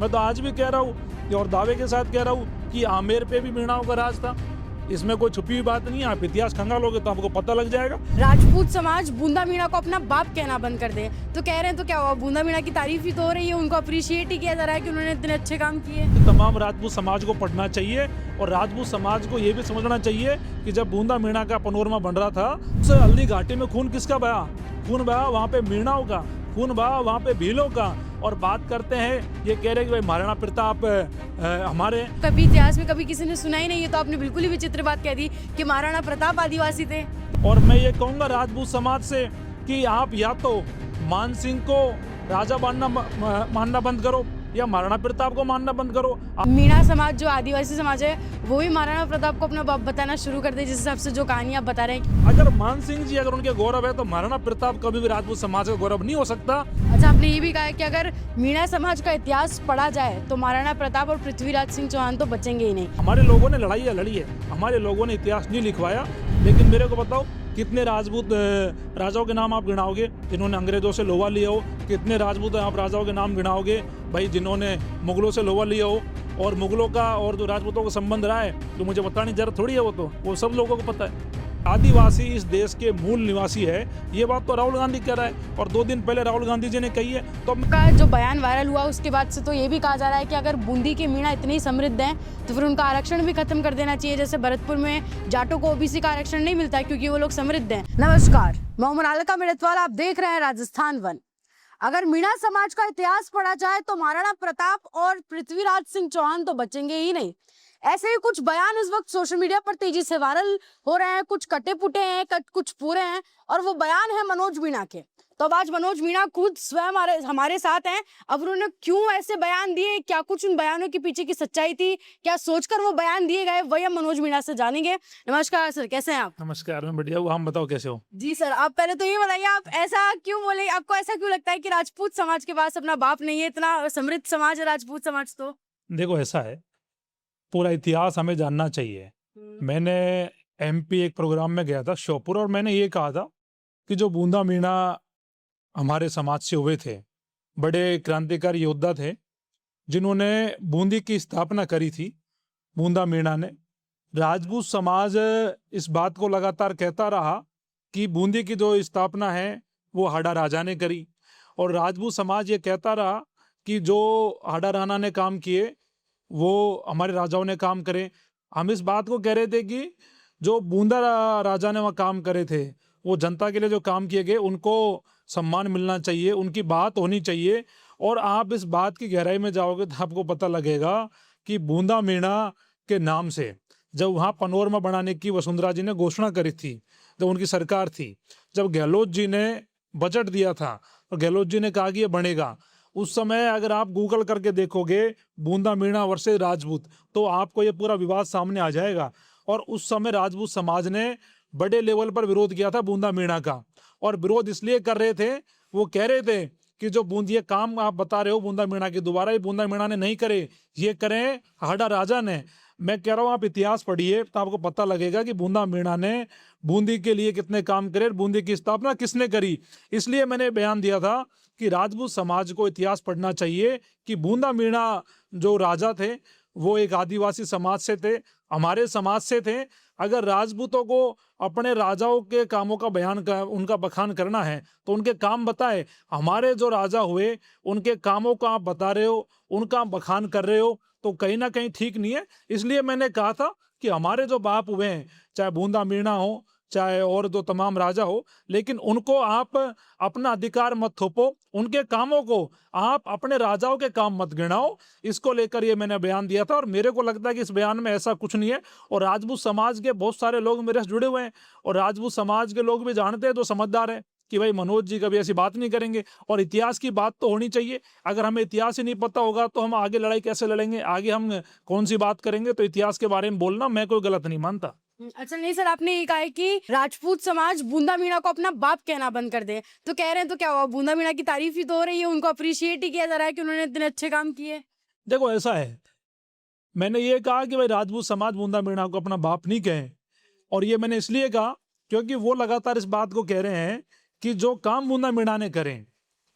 मैं तो आज भी कह रहा हूँ और दावे के साथ कह रहा हूँ कि आमेर पे भी मीणाओं का राज था। इसमें कोई छुपी हुई बात नहीं है। आप इतिहास खंगालोगे तो आपको पता लग जाएगा। राजपूत समाज बूंदा मीणा को अपना बाप कहना बंद कर दे तो कह रहे हैं, तो क्या हुआ? बूंदा मीणा की तारीफ ही तो हो रही है, उनको अप्रिशिएट ही किया जा रहा है कि उन्होंने इतने अच्छे काम किए। तो तमाम राजपूत समाज को पढ़ना चाहिए और राजपूत समाज को ये भी समझना चाहिए कि जब बूंदा मीणा का पनोरमा बन रहा था उस हल्दी घाटी में खून किसका बहा? खून बहा वहाँ पे मीणाओं का, खून बहा वहाँ पे भीलों का। और बात करते हैं ये कह रहे कि भाई महाराणा प्रताप हमारे, कभी इतिहास में कभी किसी ने सुना ही नहीं है, तो आपने बिल्कुल ही विचित्र बात कह दी कि महाराणा प्रताप आदिवासी थे। और मैं ये कहूंगा राजपूत समाज से कि आप या तो मान सिंह को राजा मानना बंद करो या महाराणा प्रताप को मानना बंद करो। मीणा समाज जो आदिवासी समाज है वो भी महाराणा प्रताप को अपना बाप बताना शुरू कर दे, जिस हिसाब से जो कहानियां बता रहे हैं। अगर मान सिंह जी अगर उनके गौरव है तो महाराणा प्रताप कभी भी राजपूत समाज का गौरव नहीं हो सकता। अच्छा, आपने ये भी कहा है कि अगर मीणा समाज का इतिहास पढ़ा जाए तो महाराणा प्रताप और पृथ्वीराज सिंह चौहान तो बचेंगे ही नहीं। हमारे लोगों ने लड़ाई लड़ी है, हमारे लोगों ने इतिहास नहीं लिखवाया। लेकिन मेरे को बताओ कितने राजपूत राजाओं के नाम आप गिनाओगे जिन्होंने अंग्रेजों से लोहा लिया हो? कितने राजपूत आप राजाओं के नाम गिनाओगे भाई जिन्होंने मुगलों से लोहा लिया हो? और मुगलों का और जो राजपूतों का संबंध रहा है तो मुझे बताने जरूरत थोड़ी है, वो सब लोगों को पता है। आदिवासी इस देश के मूल निवासी है, ये बात तो राहुल गांधी कह रहा है और 2 दिन पहले राहुल गांधी जी ने कही है। तो का जो बयान वायरल हुआ उसके बाद से तो ये भी कहा जा रहा है कि अगर बूंदी के मीणा इतने ही समृद्ध हैं तो फिर उनका आरक्षण भी खत्म कर देना चाहिए। जैसे भरतपुर में जाटों को ओबीसी का आरक्षण नहीं मिलता है क्योंकि वो लोग समृद्ध हैं। नमस्कार, मैं हूं मोनालिका मिर्तवाल, आप देख रहे हैं राजस्थान वन। अगर मीणा समाज का इतिहास पढ़ा जाए तो महाराणा प्रताप और पृथ्वीराज सिंह चौहान तो बचेंगे ही नहीं। ऐसे ही कुछ बयान इस वक्त सोशल मीडिया पर तेजी से वायरल हो रहे हैं। कुछ कटे पुटे हैं, कुछ पूरे हैं, और वो बयान है मनोज मीणा के। तो अब आज मनोज मीणा खुद स्वयं हमारे साथ हैं। अब उन्होंने क्यों ऐसे बयान दिए, क्या कुछ उन बयानों के पीछे की सच्चाई थी, क्या सोचकर वो बयान दिए गए, वही हम मनोज मीणा से जानेंगे। नमस्कार सर, कैसे हैं आप? नमस्कार, मैं बढ़िया हूँ, हम बताओ कैसे हो? जी सर, आप पहले तो ये बताइए, आप ऐसा क्यों बोले, आपको ऐसा क्यों लगता है कि राजपूत समाज के पास अपना बाप नहीं है? इतना समृद्ध समाज है राजपूत समाज। तो देखो ऐसा है, पूरा इतिहास हमें जानना चाहिए। मैंने एमपी एक प्रोग्राम में गया था श्योपुर, और मैंने ये कहा था कि जो बूंदा मीणा हमारे समाज से हुए थे, बड़े क्रांतिकारी योद्धा थे जिन्होंने बूंदी की स्थापना करी थी, बूंदा मीणा ने। राजपूत समाज इस बात को लगातार कहता रहा कि बूंदी की जो स्थापना है वो हाड़ा राजा ने करी, और राजपूत समाज ये कहता रहा कि जो हाड़ा राणा ने काम किए वो हमारे राजाओं ने काम करे। हम इस बात को कह रहे थे कि जो बूंदा राजा ने वहाँ काम करे थे, वो जनता के लिए जो काम किए गए उनको सम्मान मिलना चाहिए, उनकी बात होनी चाहिए। और आप इस बात की गहराई में जाओगे तो आपको पता लगेगा कि बूंदा मीणा के नाम से जब वहाँ पनोरमा बनाने की वसुंधरा जी ने घोषणा करी थी, जब उनकी सरकार थी, जब गहलोत जी ने बजट दिया था और गहलोत जी ने कहा कि ये बनेगा, उस समय अगर आप गूगल करके देखोगे बूंदा मीणा वर्सेस राजपूत तो आपको ये पूरा विवाद सामने आ जाएगा। और उस समय राजपूत समाज ने बड़े लेवल पर विरोध किया था बूंदा मीणा का, और विरोध इसलिए कर रहे थे, वो कह रहे थे कि जो ये काम आप बता रहे हो बूंदा मीणा के, दोबारा ये बूंदा मीणा ने नहीं करे, ये करें हाड़ा राजा ने। मैं कह रहा हूँ आप इतिहास पढ़िए तो आपको पता लगेगा कि बूंदा मीणा ने बूंदी के लिए कितने काम करे, बूंदी की स्थापना किसने करी। इसलिए मैंने बयान दिया था कि राजपूत समाज को इतिहास पढ़ना चाहिए कि बूंदा मीणा जो राजा थे वो एक आदिवासी समाज से थे, हमारे समाज से थे। अगर राजपूतों को अपने राजाओं के कामों का उनका बखान करना है तो उनके काम बताए। हमारे जो राजा हुए उनके कामों का आप बता रहे हो, उनका बखान कर रहे हो, तो कहीं ना कहीं ठीक नहीं है। इसलिए मैंने कहा था कि हमारे जो बाप हुए हैं, चाहे बूंदा मीणा हो चाहे और जो तमाम राजा हो, लेकिन उनको आप अपना अधिकार मत थोपो, उनके कामों को आप अपने राजाओं के काम मत गिनाओ। इसको लेकर ये मैंने बयान दिया था, और मेरे को लगता है कि इस बयान में ऐसा कुछ नहीं है। और राजपूत समाज के बहुत सारे लोग मेरे से जुड़े हुए हैं, और राजपूत समाज के लोग भी जानते हैं, जो समझदार है कि भाई मनोज जी कभी ऐसी बात नहीं करेंगे। और इतिहास की बात तो होनी चाहिए। अगर हमें इतिहास ही नहीं पता होगा तो हम आगे लड़ाई कैसे लड़ेंगे, आगे हम कौन सी बात करेंगे? तो इतिहास के बारे में बोलना मैं कोई गलत नहीं मानता। अच्छा नहीं सर, आपने ये कहा है कि राजपूत समाज बूंदा मीणा को अपना बाप कहना बंद कर दे तो कह रहे हैं, तो क्या हुआ? बूंदा मीणा की तारीफ ही तो हो रही है, उनको अप्रिशिएट ही किया जा रहा है कि उन्होंने इतने अच्छे काम किए। देखो ऐसा है, मैंने ये कहा कि भाई राजपूत समाज बूंदा मीणा को अपना बाप नहीं कहे, और ये मैंने इसलिए कहा क्योंकि वो लगातार इस बात को कह रहे हैं कि जो काम बूंदा मीणा ने करें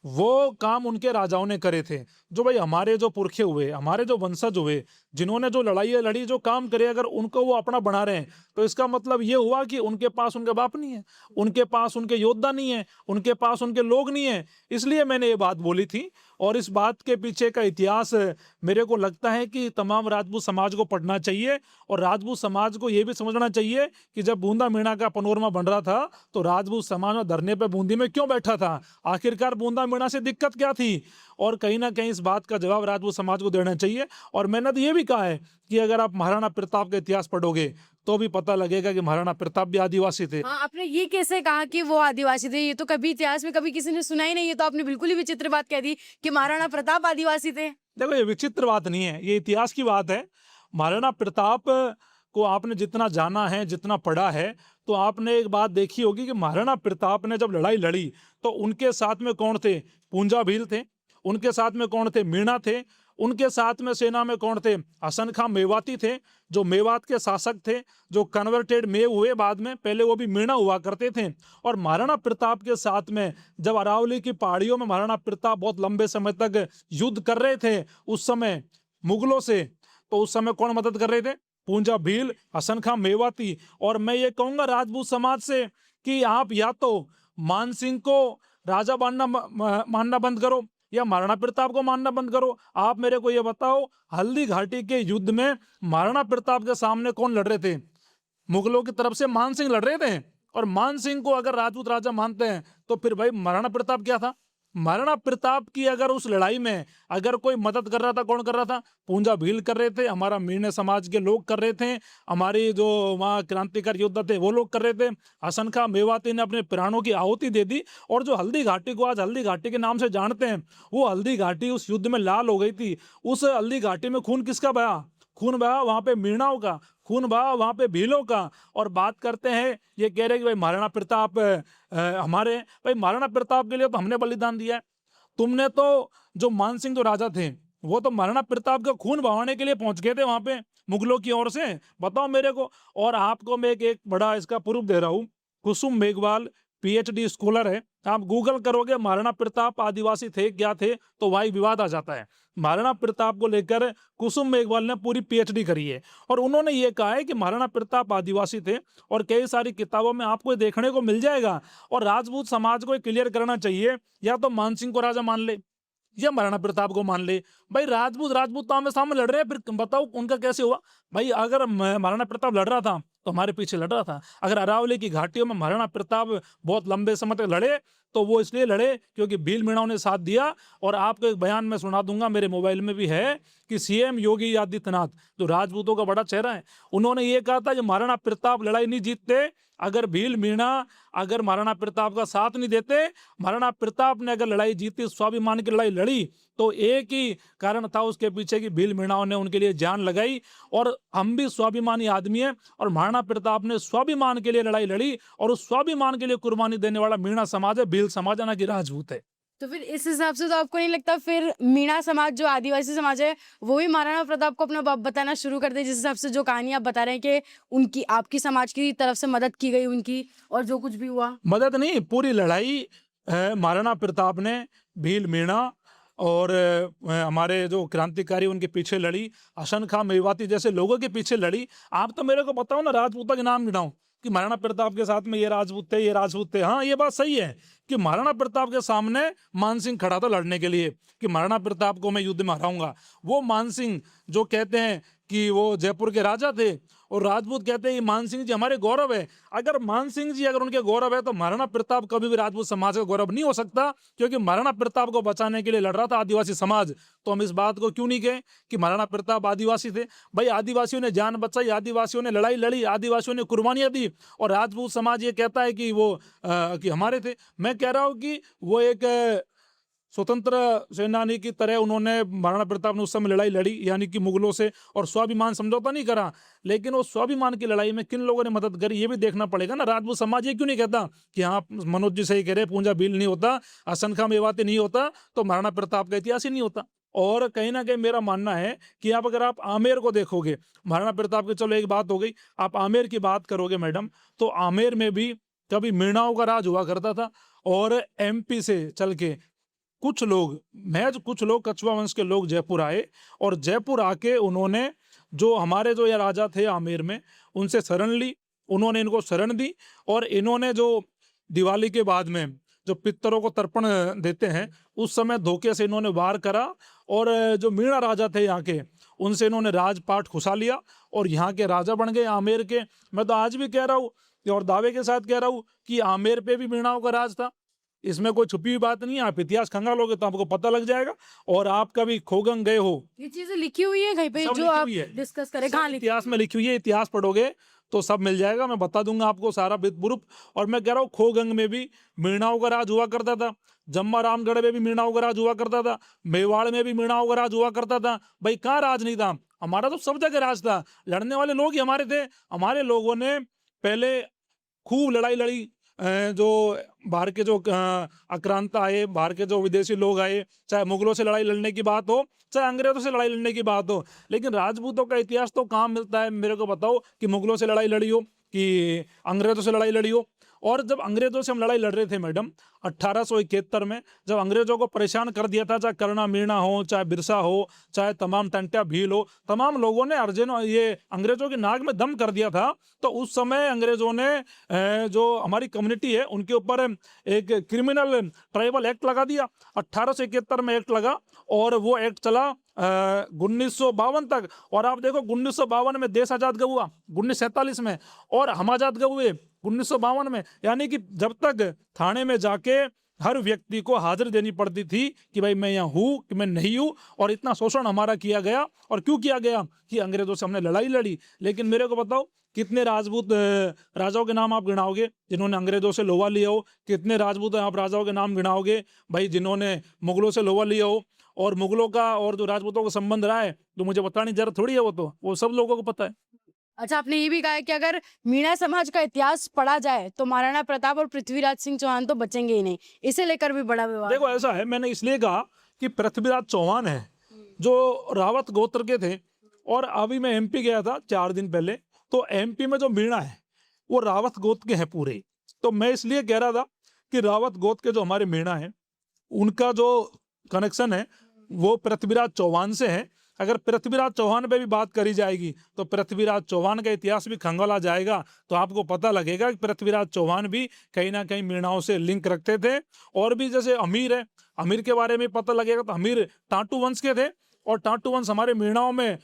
वो काम उनके राजाओं ने करे थे। जो भाई हमारे जो पुरखे हुए, हमारे जो वंशज हुए, जिन्होंने जो लड़ाई लड़ी, जो काम करे, अगर उनको वो अपना बना रहे हैं तो इसका मतलब ये हुआ कि उनके पास उनके बाप नहीं है, उनके पास उनके योद्धा नहीं है, उनके पास उनके लोग नहीं है। इसलिए मैंने ये बात बोली थी। और इस बात के पीछे का इतिहास मेरे को लगता है कि तमाम राजपूत समाज को पढ़ना चाहिए। और राजपूत समाज को ये भी समझना चाहिए कि जब बूंदा मीणा का पनोरमा बन रहा था तो राजपूत समाज में धरने पे बूंदी में क्यों बैठा था, आखिरकार बूंदा मीणा से दिक्कत क्या थी। और कहीं ना कहीं इस बात का जवाब राजपूत समाज को देना चाहिए। और मैंने तो ये भी कहा है कि अगर आप महाराणा प्रताप का इतिहास पढ़ोगे तो भी पता लगेगा कि महाराणा प्रताप भी आदिवासी थे। हाँ, आपने ये कैसे कहा कि वो आदिवासी थे? ये तो कभी इतिहास में कभी किसी ने सुना ही नहीं है। तो आपने बिल्कुल ही विचित्र बात कह दी कि महाराणा प्रताप आदिवासी थे। देखो, ये विचित्र बात नहीं है, ये इतिहास की बात है। महाराणा प्रताप को आपने जितना जाना है, जितना पढ़ा है, तो आपने एक बात देखी होगी कि महाराणा प्रताप ने जब लड़ाई लड़ी तो उनके साथ में कौन थे? पूंजा भील थे। उनके साथ में कौन थे? मीणा थे। उनके साथ में सेना में कौन थे? हसन खां मेवाती थे, जो मेवात के शासक थे, जो कन्वर्टेड मेव हुए बाद में, पहले वो भी मीणा हुआ करते थे। और महाराणा प्रताप के साथ में जब अरावली की पहाड़ियों में महाराणा प्रताप बहुत लंबे समय तक युद्ध कर रहे थे उस समय मुगलों से, तो उस समय कौन मदद कर रहे थे? पूंजा भील, हसन खां मेवाती। और मैं ये कहूंगा राजपूत समाज से कि आप या तो मान सिंह को राजा मानना बंद करो या महाराणा प्रताप को मानना बंद करो। आप मेरे को ये बताओ, हल्दी घाटी के युद्ध में महाराणा प्रताप के सामने कौन लड़ रहे थे? मुगलों की तरफ से मान सिंह लड़ रहे थे। और मान सिंह को अगर राजपूत राजा मानते हैं तो फिर भाई महाराणा प्रताप क्या था? महाराणा प्रताप की अगर उस लड़ाई में अगर कोई मदद कर रहा था, कौन कर रहा था? पूंजा भील कर रहे थे, हमारा मीणा समाज के लोग कर रहे थे, हमारी जो वहाँ क्रांतिकारी योद्धा थे वो लोग कर रहे थे। हसन खां मेवाती ने अपने प्राणों की आहुति दे दी। और जो हल्दी घाटी को आज हल्दी घाटी के नाम से जानते हैं, वो हल्दी घाटी उस युद्ध में लाल हो गई थी। उस हल्दी घाटी में खून किसका बहा? खून बहा वहां पे मीणाओं का, खून बहा वहां पे भीलों का। और बात करते हैं, ये कह रहे कि भाई महाराणा प्रताप हमारे, भाई महाराणा प्रताप के लिए तो हमने बलिदान दिया है। तुमने तो, जो मान सिंह जो राजा थे, वो तो महाराणा प्रताप का खून बहाने के लिए पहुंच गए थे वहां पे मुगलों की ओर से। बताओ मेरे को। और आपको मैं एक बड़ा इसका प्रूफ दे रहा हूँ। कुसुम मेघवाल PhD स्कॉलर है, आप गूगल करोगे महाराणा प्रताप आदिवासी थे क्या थे, तो वही विवाद आ जाता है। महाराणा प्रताप को लेकर कुसुम मेघवाल ने पूरी PhD करी है और उन्होंने ये कहा है कि महाराणा प्रताप आदिवासी थे। और कई सारी किताबों में आपको देखने को मिल जाएगा। और राजपूत समाज को क्लियर करना चाहिए, या तो मान सिंह को राजा मान ले या महाराणा प्रताप को मान ले। भाई राजपूत आमने सामने लड़ रहे हैं, फिर बताओ उनका कैसे हुआ? भाई अगर महाराणा प्रताप लड़ रहा था तो हमारे पीछे लड़ रहा था। अगर अरावली की घाटियों में महाराणा प्रताप बहुत लंबे समय तक लड़े तो वो इसलिए लड़े क्योंकि भील मीणाओं ने साथ दिया। और आपको एक बयान मैं सुना दूंगा, मेरे मोबाइल में भी है, कि CM योगी आदित्यनाथ, जो राजपूतों का बड़ा चेहरा है, उन्होंने ये कहा था कि महाराणा प्रताप लड़ाई नहीं जीतते अगर भील मीणा अगर महाराणा प्रताप का साथ नहीं देते। महाराणा प्रताप ने अगर लड़ाई जीती, स्वाभिमान की लड़ाई लड़ी, तो एक ही कारण था उसके पीछे कि भील मीणाओं ने उनके लिए जान लगाई। और हम भी स्वाभिमानी आदमी हैं और महाराणा प्रताप ने स्वाभिमान के लिए लड़ाई लड़ी और उस स्वाभिमान के लिए कुर्बानी देने वाला मीणा समाज है, भील समाज है, ना कि राजपूत है। तो फिर इस हिसाब से तो आपको नहीं लगता फिर मीणा समाज जो आदिवासी समाज है वो भी महाराणा प्रताप को अपना बाप बताना शुरू कर दे? जिस हिसाब से जो कहानी आप बता रहे हैं कि उनकी, आपकी समाज की तरफ से मदद की गई उनकी, और जो कुछ भी हुआ। मदद नहीं, पूरी लड़ाई महाराणा प्रताप ने भील मीणा और हमारे जो क्रांतिकारी उनके पीछे लड़ी, हसन खां मेवाती जैसे लोगों के पीछे लड़ी। आप तो मेरे को बताओ ना, राजपूतों के नाम गिनाओ कि महाराणा प्रताप के साथ में ये राजपूत थे, ये राजपूत थे। हाँ, ये बात सही है कि महाराणा प्रताप के सामने मान सिंह खड़ा था लड़ने के लिए कि महाराणा प्रताप को मैं युद्ध में हराऊंगा। वो मान सिंह जो कहते हैं कि वो जयपुर के राजा थे और राजपूत कहते हैं मान सिंह जी हमारे गौरव है। अगर मान सिंह जी अगर उनके गौरव है तो महाराणा प्रताप कभी भी राजपूत समाज का गौरव नहीं हो सकता, क्योंकि महाराणा प्रताप को बचाने के लिए लड़ रहा था आदिवासी समाज। तो हम इस बात को क्यों नहीं कहें कि महाराणा प्रताप आदिवासी थे? भाई आदिवासियों ने जान बचाई, आदिवासियों ने लड़ाई लड़ी, आदिवासियों ने कुर्बानियां दी, और राजपूत समाज ये कहता है कि वो कि हमारे थे। मैं कह रहा हूँ कि वो एक स्वतंत्र सेनानी की तरह उन्होंने, महाराणा प्रताप ने उस समय लड़ाई लड़ी यानी कि मुगलों से, और स्वाभिमान समझौता नहीं करा। लेकिन वो स्वाभिमान की लड़ाई में किन लोगों ने मदद करी ये भी देखना पड़ेगा ना। राजपूत समाज ये क्यों नहीं कहता कि हाँ मनोज जी सही कह रहे, पूंजा भील नहीं होता, हसन खां मेवाती नहीं होता तो महाराणा प्रताप का इतिहास ही नहीं होता। और कहीं ना कहीं मेरा मानना है कि आप अगर आप आमेर को देखोगे, महाराणा प्रताप की चलो एक बात हो गई, आप आमेर की बात करोगे मैडम, तो आमेर में भी कभी मीणाओं का राज हुआ करता था। और MP से चल के कुछ लोग, महज कुछ लोग कछुआ वंश के लोग जयपुर आए और जयपुर आके उन्होंने जो हमारे जो ये राजा थे आमेर में, उनसे शरण ली, उन्होंने इनको शरण दी और इन्होंने जो दिवाली के बाद में जो पितरों को तर्पण देते हैं उस समय धोखे से इन्होंने वार करा और जो मीणा राजा थे यहाँ के, उनसे इन्होंने राजपाट खुसा लिया और यहाँ के राजा बन गए आमेर के। मैं तो आज भी कह रहा हूँ और दावे के साथ कह रहा हूँ कि आमेर पे भी मीणाओं का राज था, इसमें कोई छुपी हुई बात नहीं है। आप इतिहास खंगालोगे तो आपको पता लग जाएगा। और आप कभी खोगंग गए हो, ये चीजें लिखी हुई है कहीं पे सब जो लिखी आप हुई है। डिस्कस करें, सब कहाँ लिखी? इतिहास में लिखी हुई है, इतिहास पढ़ोगे तो सब मिल जाएगा, मैं बता दूंगा आपको सारा बितबुरुप। और मैं कह रहा हूँ खोगंग में भी मीणाओं का राज हुआ करता था, जम्मा रामगढ़ में भी मीणाओं का राज हुआ करता था, मेवाड़ में भी मीणाओं का राज हुआ करता था। भाई कहाँ राज नहीं था? हमारा तो सब जगह राज था, लड़ने वाले लोग ही हमारे थे। हमारे लोगों ने पहले खूब लड़ाई लड़ी। जो बाहर के जो आक्रांता आए, बाहर के जो विदेशी लोग आए, चाहे मुगलों से लड़ाई लड़ने की बात हो, चाहे अंग्रेजों से लड़ाई लड़ने की बात हो, लेकिन राजपूतों का इतिहास तो कहाँ मिलता है? मेरे को बताओ कि मुगलों से लड़ाई लड़ी हो कि अंग्रेजों से लड़ाई लड़ी हो। और जब अंग्रेजों से हम लड़ाई लड़ रहे थे मैडम 1871 में, जब अंग्रेजों को परेशान कर दिया था, चाहे कर्णा मीणा हो, चाहे बिरसा हो, चाहे तमाम टंट्या भील हो, तमाम लोगों ने अर्जुन ये अंग्रेजों की नाक में दम कर दिया था। तो उस समय अंग्रेजों ने जो हमारी कम्युनिटी है उनके ऊपर एक क्रिमिनल ट्राइबल एक्ट लगा दिया। 1871 में एक्ट लगा और वो एक्ट चला 1952 तक। और आप देखो 1952 में देश आजाद कब हुआ? 1947 में। और हम आजाद कब हुए? 1952 में। यानी कि जब तक थाने में जाके हर व्यक्ति को हाजिरी देनी पड़ती थी कि भाई मैं यहाँ हूँ कि मैं नहीं हूँ। और इतना शोषण हमारा किया गया। और क्यों किया गया? कि अंग्रेजों से हमने लड़ाई लड़ी। लेकिन मेरे को बताओ कितने राजपूत राजाओं के नाम आप गिनाओगे जिन्होंने अंग्रेजों से लोहा लिया हो? कितने राजपूत आप राजाओं के नाम गिनाओगे भाई जिन्होंने मुगलों से लोहा लिया हो? और मुगलों का और जो राजपूतों का संबंध रहा है तो मुझे बताने की जरूरत थोड़ी है, वो सब लोगों को पता है। अच्छा, आपने ये भी कहा है कि अगर मीणा समाज का इतिहास पढ़ा जाए तो महाराणा प्रताप और पृथ्वीराज सिंह चौहान तो बचेंगे ही नहीं, इसे लेकर भी बड़ा विवाद। देखो ऐसा है, मैंने इसलिए कहा कि पृथ्वीराज चौहान है जो रावत गोत्र के थे। और अभी मैं एमपी गया था 4 दिन पहले, तो एमपी में जो मीणा है वो रावत गोत्र के हैं पूरे। तो मैं इसलिए कह रहा था कि रावत गोत्र के जो हमारे मीणा है उनका जो कनेक्शन है वो पृथ्वीराज चौहान से है। अगर पृथ्वीराज चौहान पे भी बात करी जाएगी तो पृथ्वीराज चौहान का इतिहास भी खंगाला जाएगा तो आपको पता लगेगा कि पृथ्वीराज चौहान भी कहीं ना कहीं मीणाओं से लिंक रखते थे। और भी जैसे अमीर है, अमीर के बारे में पता लगेगा तो अमीर टाटू वंश के थे। और टाटू वंश हमारे मीणाओं में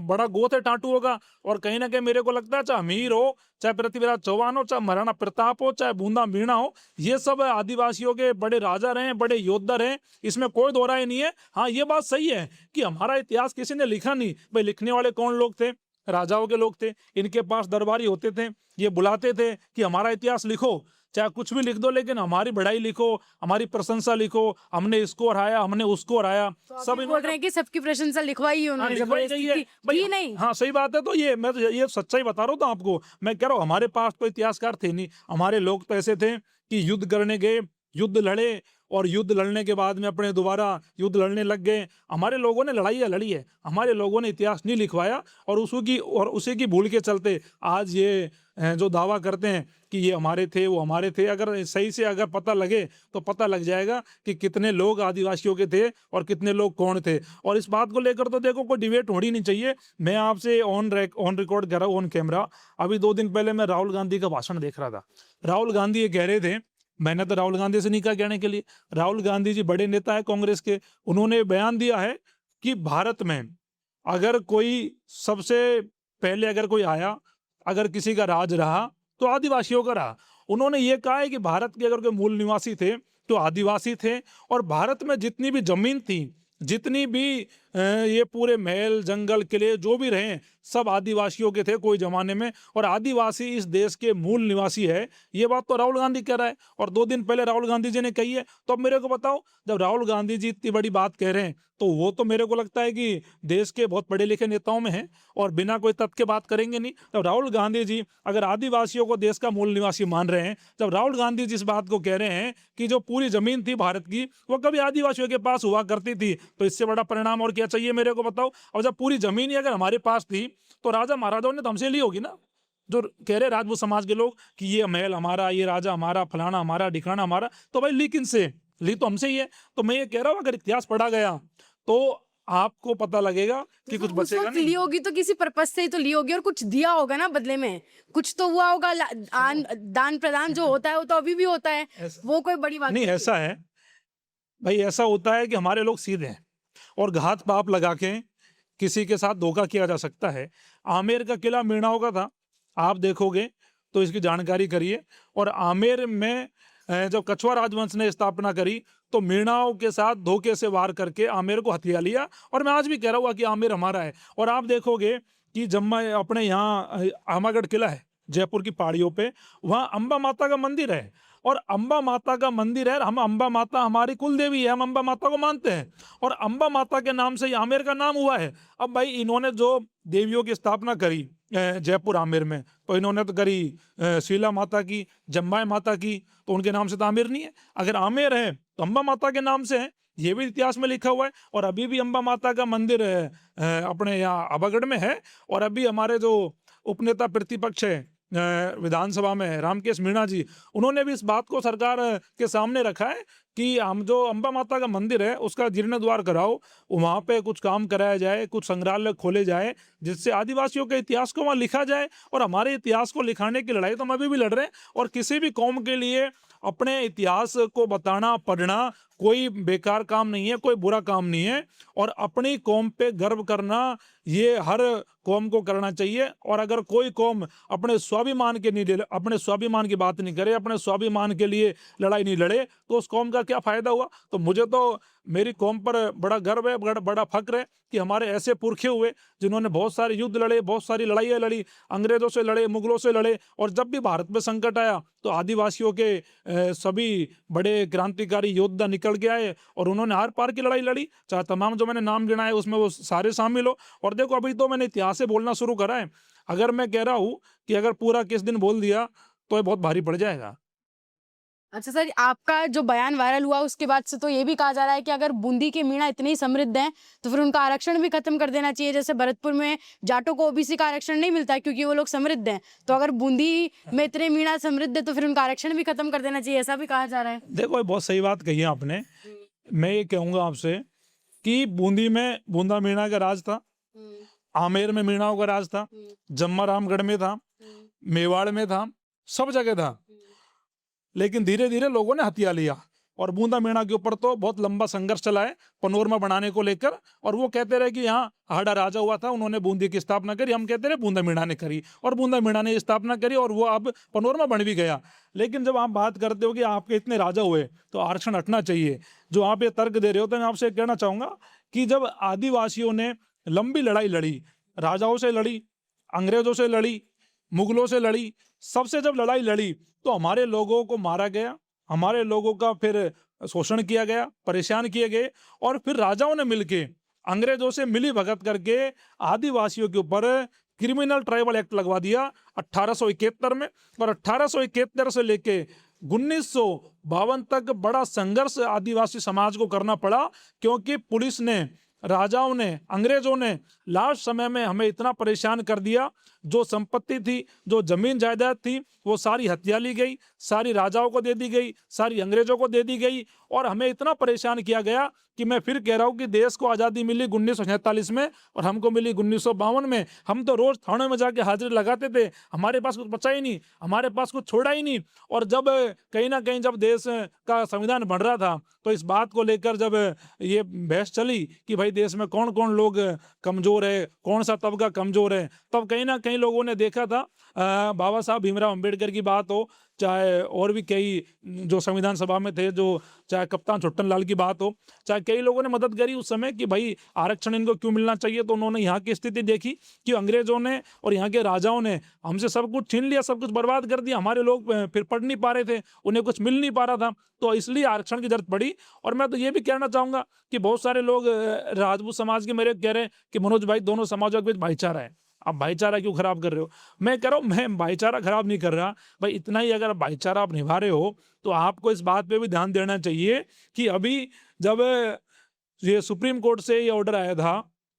बड़ा गोत है टाटुओं का। और कहीं ना कहीं मेरे को लगता है चाहे अमीर हो, चाहे पृथ्वीराज चौहान हो, चाहे महाराणा प्रताप हो, चाहे बूंदा मीणा हो, ये सब आदिवासियों के बड़े राजा रहे, बड़े योद्धा रहे, इसमें कोई दो राय नहीं है। हाँ ये बात सही है कि हमारा इतिहास किसी ने लिखा नहीं। भाई लिखने वाले कौन लोग थे? राजाओं के लोग थे। इनके पास दरबारी होते थे, ये बुलाते थे कि हमारा इतिहास लिखो, चाहे कुछ भी लिख दो लेकिन हमारी बढ़ाई लिखो, हमारी प्रशंसा लिखो, हमने इसको हराया, हमने उसको हराया। तो सब बोल रहे हैं कि सबकी प्रशंसा लिखवाई है उन्होंने, लिखवाई गई है भाई। की नहीं। हाँ सही बात है। तो ये मैं तो ये सच्चाई बता रहा हूँ तो आपको। मैं कह रहा हूँ हमारे पास तो इतिहासकार थे नहीं, हमारे लोग तो ऐसे थे कि युद्ध करने गए, युद्ध लड़े और युद्ध लड़ने के बाद में अपने दोबारा युद्ध लड़ने लग गए। हमारे लोगों ने लड़ाई लड़ी है, हमारे लोगों ने इतिहास नहीं लिखवाया। और उसी की भूल के चलते आज ये जो दावा करते हैं कि ये हमारे थे, वो हमारे थे, अगर सही से अगर पता लगे तो पता लग जाएगा कि कितने लोग आदिवासियों के थे और कितने लोग कौन थे। और इस बात को लेकर तो देखो कोई डिबेट होनी नहीं चाहिए। मैं आपसे ऑन रिकॉर्ड कर रहा हूँ, ऑन कैमरा। अभी 2 दिन पहले मैं राहुल गांधी का भाषण देख रहा था। राहुल गांधी ये कह रहे थे, मैंने तो राहुल गांधी से नहीं कहा कहने के लिए, राहुल गांधी जी बड़े नेता है कांग्रेस के, उन्होंने बयान दिया है कि भारत में अगर कोई सबसे पहले अगर कोई आया, अगर किसी का राज रहा तो आदिवासियों का रहा। उन्होंने ये कहा है कि भारत के अगर कोई मूल निवासी थे तो आदिवासी थे। और भारत में जितनी भी जमीन थी, जितनी भी ये पूरे महल जंगल किले जो भी रहे सब आदिवासियों के थे कोई जमाने में। और आदिवासी इस देश के मूल निवासी है, ये बात तो राहुल गांधी कह रहा है और 2 दिन पहले राहुल गांधी जी ने कही है। तो अब मेरे को बताओ, जब राहुल गांधी जी इतनी बड़ी बात कह रहे हैं तो वो तो मेरे को लगता है कि देश के बहुत पढ़े लिखे नेताओं में है और बिना कोई तथ्य के बात करेंगे नहीं। जब राहुल गांधी जी अगर आदिवासियों को देश का मूल निवासी मान रहे हैं, जब राहुल गांधी जी इस बात को कह रहे हैं कि जो पूरी जमीन थी भारत की वो कभी आदिवासियों के पास हुआ करती थी, तो इससे बड़ा परिणाम और क्या चाहिए मेरे को बताओ। और जब पूरी जमीन ही अगर हमारे पास थी तो राजा महाराजाओं ने तो हमसे ली होगी ना। जो कह रहे राजपूत समाज के लोग कि ये महल हमारा, ये राजा हमारा, फलाना हमारा, ढिकाना हमारा, तो भाई ली किन से? ली तो हमसे ही है। तो मैं ये कह रहा हूँ अगर इतिहास पढ़ा गया तो आपको पता लगेगा कि कुछ उस बचेगा वक्त नहीं। ली होगी तो किसी पर्पस से ही तो ली होगी और कुछ दिया होगा ना बदले में, कुछ तो हुआ होगा। दान प्रदान जो होता है वो तो अभी भी होता है, वो कोई बड़ी बात नहीं, है। ऐसा है भाई, ऐसा होता है कि हमारे लोग सीधे हैं और घात पाप लगा के किसी के साथ धोखा किया जा सकता है। आमेर का किला मीणाओं का था, आप देखोगे तो इसकी जानकारी करिए। और आमेर में जब कछुआ राजवंश ने स्थापना करी तो मीणाओं के साथ धोखे से वार करके आमेर को हथिया लिया। और मैं आज भी कह रहा हूँ कि आमेर हमारा है। और आप देखोगे कि जब मैं अपने यहाँ आमागढ़ किला है जयपुर की पहाड़ियों पे, वहाँ अम्बा माता का मंदिर है। और अम्बा माता का मंदिर है, हम अम्बा माता हमारी कुल देवी है, हम अम्बा माता को मानते हैं और अम्बा माता के नाम से आमेर का नाम हुआ है। अब भाई इन्होंने जो देवियों की स्थापना करी जयपुर आमेर में, तो इन्होंने तो करी शीला माता की, जम्बाई माता की, तो उनके नाम से तो आमेर नहीं है। अगर आमेर है तो अम्बा माता के नाम से है, ये भी इतिहास में लिखा हुआ है। और अभी भी अम्बा माता का मंदिर अपने यहाँ आबागढ़ में है। और अभी हमारे जो उपनेता प्रतिपक्ष है विधानसभा में रामकेश मीणा जी, उन्होंने भी इस बात को सरकार के सामने रखा है कि हम जो अम्बा माता का मंदिर है उसका जीर्णोद्धार कराओ, वहाँ पे कुछ काम कराया जाए, कुछ संग्रहालय खोले जाए जिससे आदिवासियों के इतिहास को वहाँ लिखा जाए। और हमारे इतिहास को लिखाने की लड़ाई तो हम अभी भी लड़ रहे हैं। और किसी भी कौम के लिए अपने इतिहास को बताना पढ़ना कोई बेकार काम नहीं है, कोई बुरा काम नहीं है। और अपनी कौम पे गर्व करना ये हर कौम को करना चाहिए। और अगर कोई कौम अपने स्वाभिमान के नहीं, अपने स्वाभिमान की बात नहीं करे, अपने स्वाभिमान के लिए लड़ाई नहीं लड़े, तो उस कौम का क्या फायदा हुआ। तो मुझे तो मेरी कौम पर बड़ा गर्व है, बड़ा फक्र है कि हमारे ऐसे पुरखे हुए जिन्होंने बहुत सारे युद्ध लड़े, बहुत सारी लड़ाइयाँ लड़ी, अंग्रेजों से लड़े, मुगलों से लड़े। और जब भी भारत में संकट आया तो आदिवासियों के सभी बड़े क्रांतिकारी योद्धा निकल के आए और उन्होंने आर पार की लड़ाई लड़ी। चाहे तमाम जो मैंने नाम गिनाए उसमें वो सारे शामिल हो। और देखो अभी तो मैंने इतिहास से बोलना शुरू करा है, अगर मैं कह रहा हूँ कि अगर पूरा किस दिन बोल दिया तो ये बहुत भारी पड़ जाएगा। अच्छा सर, आपका जो बयान वायरल हुआ उसके बाद से तो ये भी कहा जा रहा है कि अगर बूंदी के मीणा इतने ही समृद्ध हैं तो फिर उनका आरक्षण भी खत्म कर देना चाहिए। जैसे भरतपुर में जाटों को ओबीसी का आरक्षण नहीं मिलता है क्योंकि वो लोग समृद्ध हैं, तो अगर बूंदी में इतने मीणा समृद्ध है तो फिर उनका आरक्षण भी खत्म कर देना चाहिए, ऐसा भी कहा जा रहा है। देखो ये बहुत सही बात कही है आपने। मैं ये कहूँगा आपसे कि बूंदी में बूंदा मीणा का राज था, आमेर में मीणाओं का राज था, जम्मा रामगढ़ में था, मेवाड़ में था, सब जगह था। लेकिन धीरे धीरे लोगों ने हथिया लिया और बूंदा मीणा के ऊपर तो बहुत लंबा संघर्ष चला है पनोरमा बनाने को लेकर। और वो कहते रहे कि यहाँ हाड़ा राजा हुआ था, उन्होंने बूंदी की स्थापना करी, हम कहते रहे बूंदा मीणा ने करी, और बूंदा मीणा ने स्थापना करी और वो अब पनोरमा बन भी गया। लेकिन जब आप बात करते हो कि आपके इतने राजा हुए तो आरक्षण हटना चाहिए, जो आप ये तर्क दे रहे हो, तो मैं आपसे कहना चाहूंगा कि जब आदिवासियों ने लंबी लड़ाई लड़ी, राजाओं से लड़ी, अंग्रेजों से लड़ी, मुगलों से लड़ी, सबसे जब लड़ाई लड़ी तो हमारे लोगों को मारा गया, हमारे लोगों का फिर शोषण किया गया, परेशान किए गए। और फिर राजाओं ने मिलके अंग्रेजों से मिली भगत करके आदिवासियों के ऊपर क्रिमिनल ट्राइबल एक्ट लगवा दिया 1871 में। और 1871 से लेके 1952 तक बड़ा संघर्ष आदिवासी समाज को करना पड़ा, क्योंकि पुलिस ने, राजाओं ने, अंग्रेजों ने लास्ट समय में हमें इतना परेशान कर दिया। जो संपत्ति थी, जो जमीन जायदाद थी, वो सारी हथिया ली गई, सारी राजाओं को दे दी गई, सारी अंग्रेजों को दे दी गई। और हमें इतना परेशान किया गया कि मैं फिर कह रहा हूँ कि देश को आज़ादी मिली 1947 में और हमको मिली 1952 में। हम तो रोज थाने में जाके हाजिरी लगाते थे, हमारे पास कुछ बचा ही नहीं, हमारे पास कुछ छोड़ा ही नहीं। और जब कहीं ना कहीं जब देश का संविधान बन रहा था तो इस बात को लेकर जब ये बहस चली कि भाई देश में कौन कौन लोग कमजोर है, कौन सा तबका कमजोर है, तब कहीं ना कहीं लोगों ने देखा था बाबा साहब भीमराव अंबेडकर की बात हो, चाहे और भी कई जो संविधान सभा में थे, जो चाहे कप्तान छुट्टन लाल की बात हो, चाहे कई लोगों ने मदद करी उस समय कि भाई आरक्षण इनको क्यों मिलना चाहिए। तो उन्होंने यहाँ की स्थिति देखी कि अंग्रेजों ने और यहाँ के राजाओं ने हमसे सब कुछ छीन लिया, सब कुछ बर्बाद कर दिया, हमारे लोग फिर पढ़ नहीं पा रहे थे, उन्हें कुछ मिल नहीं पा रहा था, तो इसलिए आरक्षण की जरूरत पड़ी। और मैं तो ये भी कहना चाहूँगा कि बहुत सारे लोग राजपूत समाज के मेरे कह रहे हैं कि मनोज भाई दोनों समाजों के बीच भाईचारा है, आप भाईचारा क्यों खराब कर रहे हो। मैं कह रहा हूँ मैं भाईचारा खराब नहीं कर रहा भाई, इतना ही अगर भाईचारा आप निभा रहे हो तो आपको इस बात पे भी ध्यान देना चाहिए कि अभी जब ये सुप्रीम कोर्ट से ये ऑर्डर आया था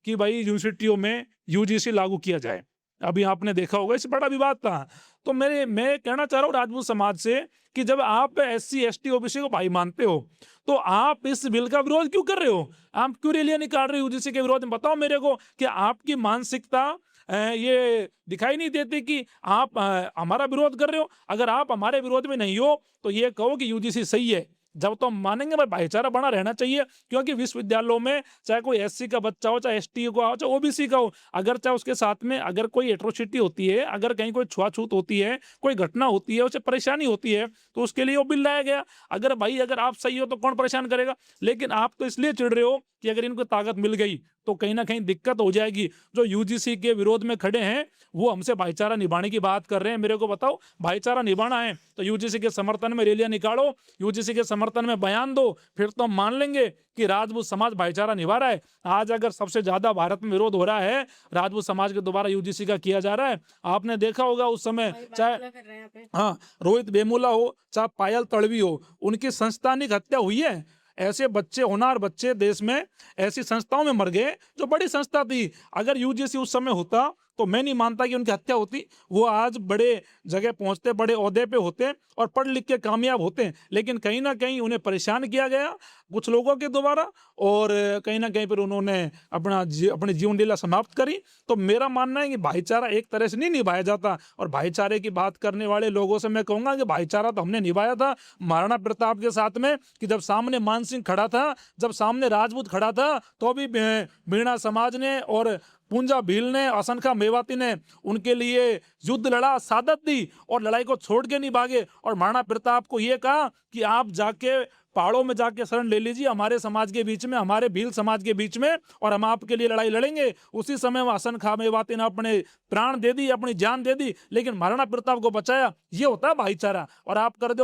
कि भाई यूनिवर्सिटियों में यूजीसी लागू किया जाए, अभी आपने देखा होगा, इससे बड़ा विवाद था। तो मैं कहना चाह रहा हूँ राजपूत समाज से कि जब आप SC ST OBC को भाई मानते हो तो आप इस बिल का विरोध क्यों कर रहे हो? आप क्यों रैलियां निकाल रहे हो UGC के विरोध में? बताओ मेरे को कि आपकी मानसिकता ये दिखाई नहीं देती कि आप हमारा विरोध कर रहे हो? अगर आप हमारे विरोध में नहीं हो तो ये कहो कि UGC सही है। जब तो हम मानेंगे भाई भाईचारा बना रहना चाहिए, क्योंकि विश्वविद्यालयों में चाहे कोई SC का बच्चा हो, चाहे ST का हो, चाहे OBC का हो, अगर चाहे उसके साथ में अगर कोई एट्रोसिटी होती है, अगर कहीं कोई छुआछूत होती है, कोई घटना होती है, उसे परेशानी होती है, तो उसके लिए वो बिल लाया गया। अगर आप सही हो तो कौन परेशान करेगा? लेकिन आप तो इसलिए चिढ़ रहे हो कि अगर इनको ताकत मिल गई तो कहीं ना कहीं दिक्कत हो जाएगी। जो UGC के विरोध में खड़े हैं वो हमसे भाईचारा निभाने की बात कर रहे हैं। मेरे को बताओ, भाईचारा निभाना है तो UGC के समर्थन में रैलियां निकालो, UGC के समर्थन में बयान दो, फिर तो हम मान लेंगे कि राजपूत समाज भाईचारा निभा रहा है। आज अगर सबसे ज्यादा भारत में विरोध हो रहा है राजपूत समाज के दोबारा UGC का किया जा रहा है। आपने देखा होगा उस समय, चाहे हाँ रोहित वेमुला हो, चाहे पायल तड़वी हो, उनकी संस्थानिक हत्या हुई है। ऐसे बच्चे, होनहार बच्चे देश में ऐसी संस्थाओं में मर गए जो बड़ी संस्था थी। अगर UGC उस समय होता तो मैं नहीं मानता कि उनकी हत्या होती। वो आज बड़े जगह पहुंचते, बड़े ओहदे पे होते और पढ़ लिख के कामयाब होते। लेकिन कहीं ना कहीं उन्हें परेशान किया गया कुछ लोगों के द्वारा, और कहीं ना कहीं फिर उन्होंने अपनी जीवन लीला समाप्त करी। तो मेरा मानना है कि भाईचारा एक तरह से नहीं निभाया जाता। और भाईचारे की बात करने वाले लोगों से मैं कहूंगा कि भाईचारा तो हमने निभाया था महाराणा प्रताप के साथ में, कि जब सामने मान सिंह खड़ा था, जब सामने राजपूत खड़ा था, तो भी मीणा समाज ने और पूंजा भील ने, असंखा मेवाती ने उनके लिए युद्ध लड़ा, सादत दी और लड़ाई को छोड़ के नहीं भागे। और महाराणा प्रताप को ये कहा कि आप जाके पहाड़ों में जाके शरण ले लीजिए हमारे समाज के बीच में, हमारे भील समाज के बीच में, और हम आपके लिए लड़ाई लड़ेंगे। उसी समय में असंखा मेवाती ने अपने प्राण दे दी, अपनी जान दे दी, लेकिन महाराणा प्रताप को बचाया। ये होता है भाईचारा। और आप कर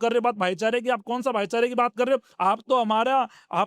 रहे बात भाईचारे की, आप कौन सा भाईचारे की बात कर रहे हो? आप तो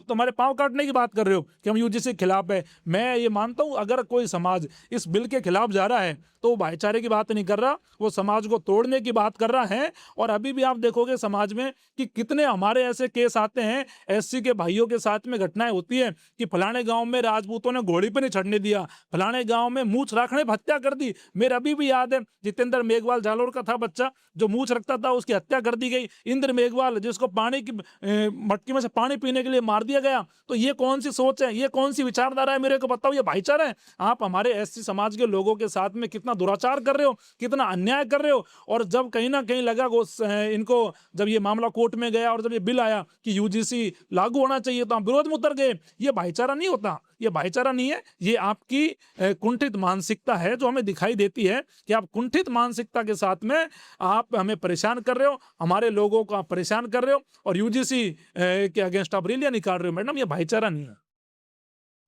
हमारे पांव काटने की बात कर रहे हो कि हम UGC के खिलाफ है। मैं ये मानता हूं अगर कोई समाज इस बिल के खिलाफ जा रहा है तो वो भाईचारे की बात नहीं कर रहा, वो समाज को तोड़ने की बात कर रहा है। और अभी भी आप देखोगे समाज में कि कितने हमारे ऐसे केस आते हैं, SC के भाइयों के साथ में घटनाएं होती है कि फलाने गांव में राजपूतों ने घोड़ी पे नहीं चढ़ने दिया, फलाने गांव में मूछ रखने पर हत्या कर दी। मेरे अभी भी याद है जितेंद्र मेघवाल जालोर का था बच्चा जो मूछ रखता था, उसकी हत्या कर दी गई। इंद्र मेघवाल जिसको पानी की मटकी में से पानी पीने के लिए मार दिया गया। तो ये कौन सी सोच है, ये कौन सी विचारधारा है? मेरे को बताओ, ये भाईचारा है? आप हमारे SC समाज के लोगों के साथ में कितना दुराचार कर रहे हो, कितना अन्याय कर रहे हो। और जब कहीं ना कहीं लगा इनको, जब ये मामला कोर्ट में गया और जब ये बिल आया कि UGC लागू होना चाहिए तो हम विरोध में उतर गए। ये भाईचारा नहीं होता, ये भाईचारा नहीं है, ये आपकी कुंठित मानसिकता है जो हमें दिखाई देती है कि आप कुंठित मानसिकता के साथ में आप हमें परेशान कर रहे हो, हमारे लोगों को आप परेशान कर रहे हो और UGC के अगेंस्ट आप रैलियां निकाल रहे हो। मैडम, ये भाईचारा नहीं है।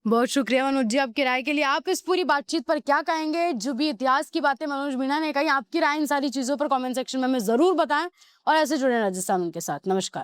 बहुत शुक्रिया मनोज जी आपकी राय के लिए। आप इस पूरी बातचीत पर क्या कहेंगे? जो भी इतिहास की बातें मनोज मीणा ने कही, आपकी राय इन सारी चीजों पर कमेंट सेक्शन में हमें जरूर बताएं और ऐसे जुड़े राजस्थान उनके साथ। नमस्कार।